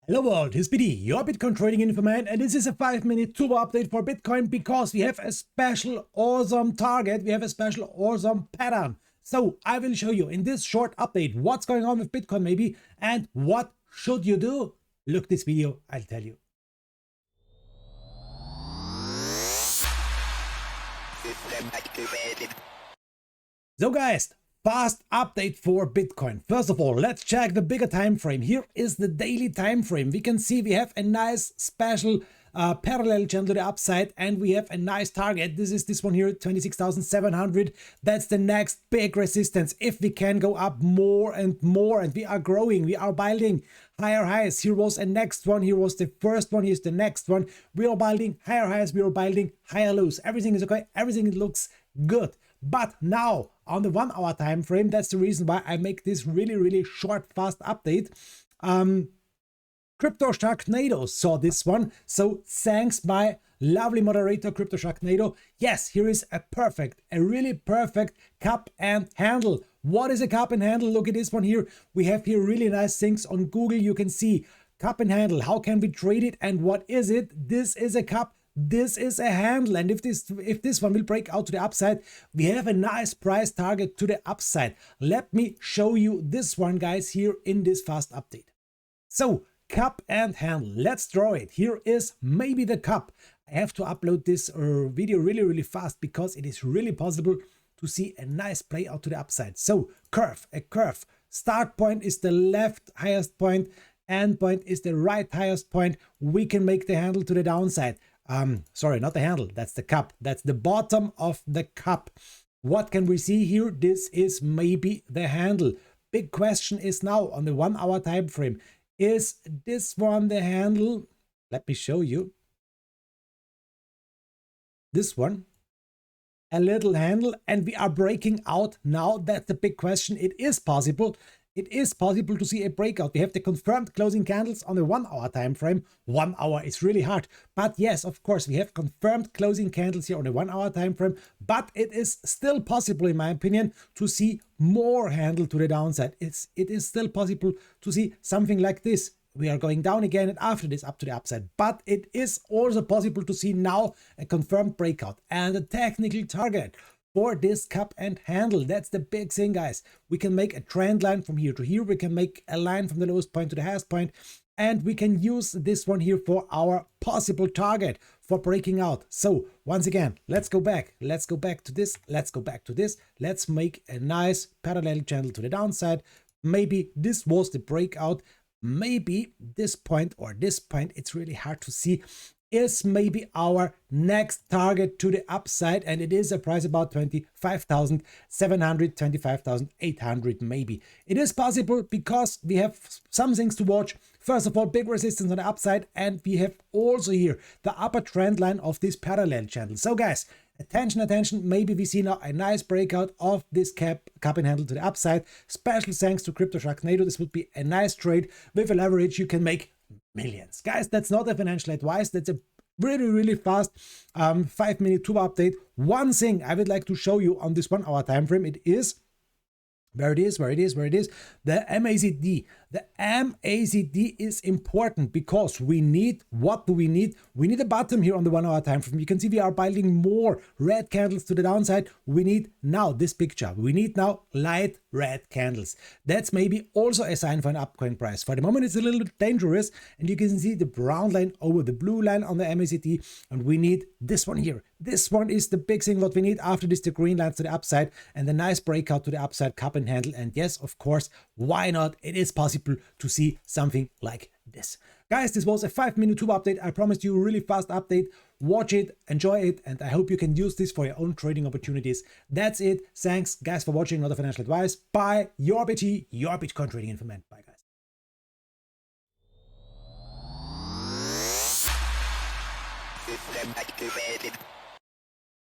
Hello world, here's Biti, your Bitcoin trading information, and this is a 5-minute turbo update for Bitcoin because we have a special awesome target, we have a special awesome pattern. So I will show you in this short update what's going on with Bitcoin maybe and what should you do. Look this video, I'll tell you. So guys, fast update for Bitcoin. First of all, let's check the bigger time frame. Here is the daily time frame. We can see we have a nice special parallel channel to the upside, and we have a nice target. This is this one here, 26,700. That's the next big resistance. If we can go up more and more, and we are growing, we are building higher highs. Here was a next one. Here was the first one. Here's the next one. We are building higher highs. We are building higher lows. Everything is okay. Everything looks good. But now on the 1 hour time frame, that's the reason why I make this really short fast update. Crypto Sharknado saw this one, so thanks my lovely moderator Crypto Sharknado. Yes, here is a really perfect cup and handle. What is a cup and handle? Look at this one here. We have here really nice things on Google. You can see cup and handle. How can we trade it and what is it? This is a cup. This is a handle, and if this one will break out to the upside, we have a nice price target to the upside. Let me show you this one, guys, here in this fast update. So cup and handle, let's draw it. Here is maybe the cup. I have to upload this video really fast because it is really possible to see a nice play out to the upside. So a curve. Start point is the left highest point, end point is the right highest point. We can make the handle to the downside. Sorry, not the handle, that's the cup. That's the bottom of the cup. What can we see here? This is maybe the handle. Big question is now on the 1 hour time frame. Is this one the handle? Let me show you. This one, a little handle, and we are breaking out now. That's the big question. It is possible. It is possible to see a breakout. We have the confirmed closing candles on the 1 hour time frame. 1 hour is really hard. But yes, of course, we have confirmed closing candles here on the 1 hour time frame. But it is still possible, in my opinion, to see more handle to the downside. It is still possible to see something like this. We are going down again, and after this up to the upside. But it is also possible to see now a confirmed breakout and a technical target for this cup and handle. That's the big thing, guys. We can make a trend line from here to here. We can make a line from the lowest point to the highest point, and we can use this one here for our possible target for breaking out. So once again, let's go back to this. Let's make a nice parallel channel to the downside. Maybe this was the breakout. Maybe this point or this point, it's really hard to see, is maybe our next target to the upside, and it is a price about 25,700, 25,800 maybe. It is possible because we have some things to watch. First of all, big resistance on the upside, and we have also here the upper trend line of this parallel channel. So guys, attention, maybe we see now a nice breakout of this cup and handle to the upside. Special thanks to Crypto Sharknado. This would be a nice trade. With a leverage, you can make millions. Guys, that's not a financial advice. That's a really fast 5-minute turbo update. One thing I would like to show you on this 1 hour time frame, it is where it is, the MACD. The MACD is important because we need, what do we need? We need a bottom here on the 1 hour time frame. You can see we are building more red candles to the downside. We need now this picture. We need now light red candles. That's maybe also a sign for an upcoming price. For the moment, it's a little bit dangerous, and you can see the brown line over the blue line on the MACD, and we need this one here. This one is the big thing what we need. After this, the green lines to the upside and the nice breakout to the upside, cup and handle. And yes, of course, why not? It is possible to see something like this. Guys, this was a 5-minute turbo update. I promised you a really fast update. Watch it, enjoy it, and I hope you can use this for your own trading opportunities. That's it. Thanks, guys, for watching. Not a financial advice. Bye. Your Biti, your Bitcoin trading information. Bye, guys.